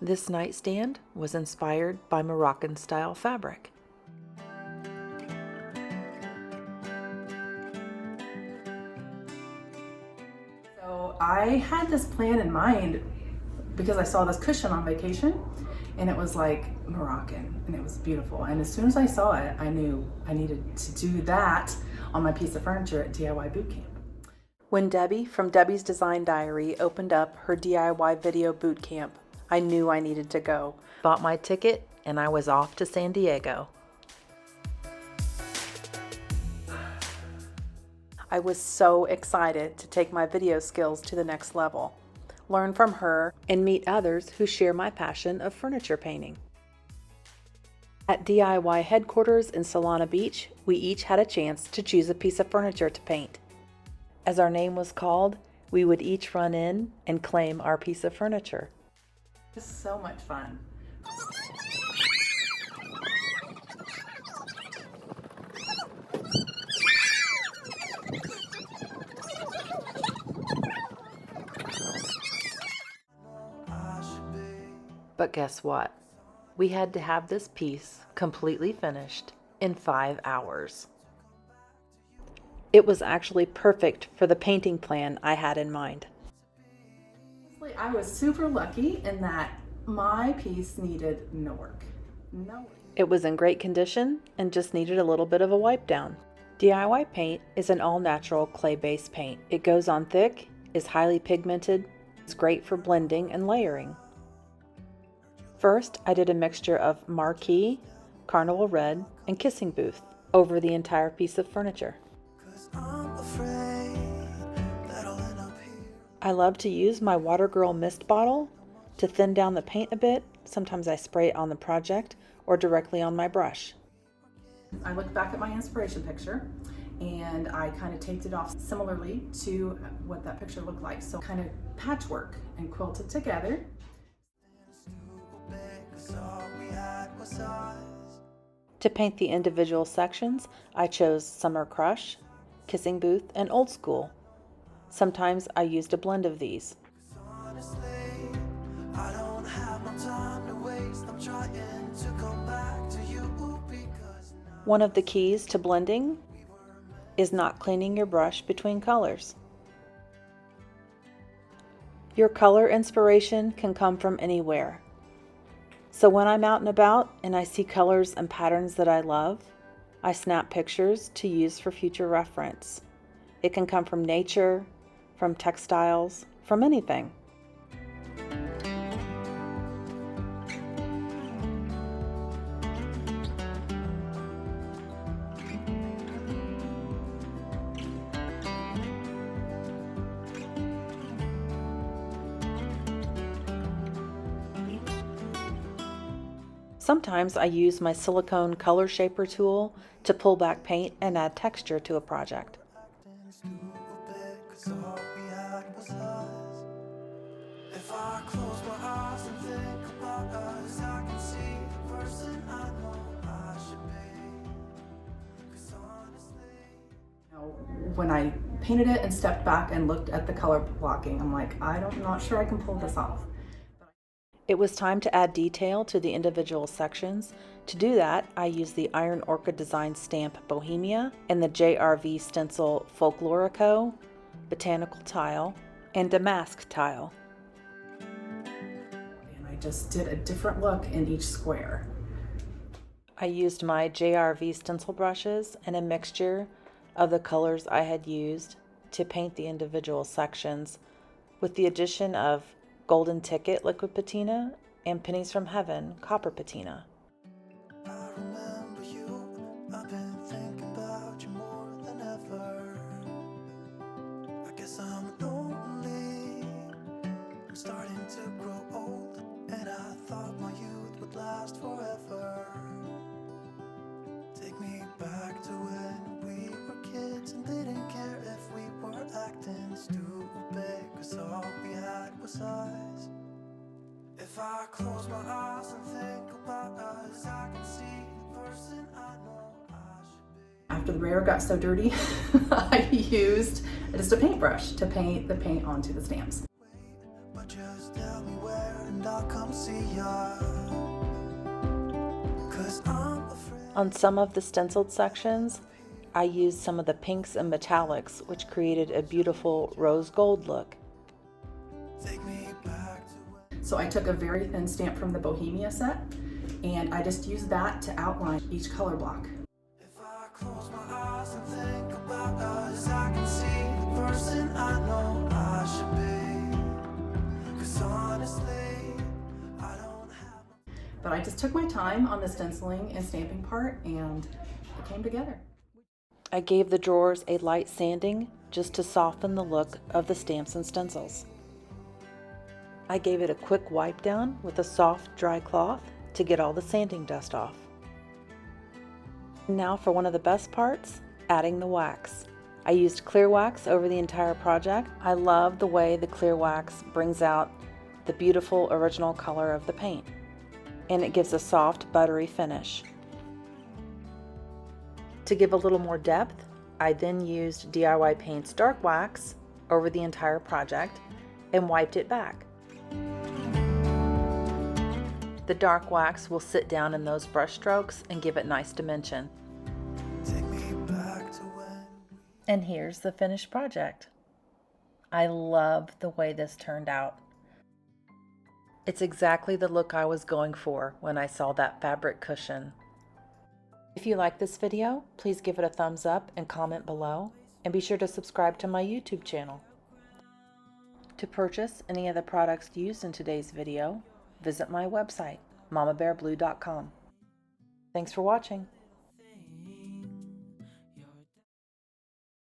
This nightstand was inspired by Moroccan style fabric. So I had this plan in mind because I saw this cushion on vacation and it was like Moroccan and it was beautiful. And as soon as I saw it, I knew I needed to do that on my piece of furniture at DIY Boot Camp. When Debbie from Debbie's Design Diary opened up her DIY video boot camp, I knew I needed to go. Bought my ticket and I was off to San Diego. I was so excited to take my video skills to the next level, learn from her, and meet others who share my passion of furniture painting. At DIY headquarters in Solana Beach, we each had a chance to choose a piece of furniture to paint. As our name was called, we would each run in and claim our piece of furniture. It was so much fun. But guess what? We had to have this piece completely finished in 5 hours. It was actually perfect for the painting plan I had in mind. I was super lucky in that my piece needed no work. No work. It was in great condition and just needed a little bit of a wipe down. DIY paint is an all-natural clay-based paint. It goes on thick, is highly pigmented, it's great for blending and layering. First, I did a mixture of Marquee, Carnival Red, and Kissing Booth over the entire piece of furniture. I love to use my Water Girl mist bottle to thin down the paint a bit. Sometimes I spray it on the project or directly on my brush. I looked back at my inspiration picture and I kind of taped it off similarly to what that picture looked like. So kind of patchwork and quilted together. To paint the individual sections, I chose Summer Crush, Kissing Booth, and Old School. Sometimes I used a blend of these. One of the keys to blending is not cleaning your brush between colors. Your color inspiration can come from anywhere. So when I'm out and about and I see colors and patterns that I love, I snap pictures to use for future reference. It can come from nature, from textiles, from anything. Sometimes I use my silicone color shaper tool to pull back paint and add texture to a project. When I painted it and stepped back and looked at the color blocking, I'm like, I'm not sure I can pull this off. It was time to add detail to the individual sections. To do that, I used the Iron Orchid Designs stamp Bohemia and the JRV Stencil Folklorico, Botanical Tile, and Damask Tile. And I just did a different look in each square. I used my JRV stencil brushes and a mixture of the colors I had used to paint the individual sections, with the addition of Golden Ticket liquid patina and Pennies from Heaven copper patina. I remember you, I've been thinking about you more than ever. I guess I'm lonely, I'm starting to grow old, and I thought my youth would last forever. Take me back to when we were kids and didn't care if we were acting stupid, 'cause all we had was us. If I close my eyes and think about us, I can see the person I know I should be. After the brayer got so dirty, I used just a paintbrush to paint the paint onto the stamps. But just tell me where and I'll come see ya. 'Cause I'm afraid. On some of the stenciled sections, I used some of the pinks and metallics, which created a beautiful rose gold look. Take me back to when. So I took a very thin stamp from the Bohemia set, and I just used that to outline each color block. If I close my eyes and think about us, I can see the person I know I should be. 'Cause honestly, I don't have. But I just took my time on the stenciling and stamping part, and it came together. I gave the drawers a light sanding just to soften the look of the stamps and stencils. I gave it a quick wipe down with a soft, dry cloth to get all the sanding dust off. Now for one of the best parts, adding the wax. I used clear wax over the entire project. I love the way the clear wax brings out the beautiful original color of the paint, and it gives a soft, buttery finish. To give a little more depth, I then used DIY Paint's dark wax over the entire project and wiped it back. The dark wax will sit down in those brush strokes and give it nice dimension. Take me back to when. And here's the finished project. I love the way this turned out. It's exactly the look I was going for when I saw that fabric cushion. If you like this video, please give it a thumbs up and comment below, and be sure to subscribe to my YouTube channel. To purchase any of the products used in today's video, visit my website, mamabearblue.com. Thanks for watching.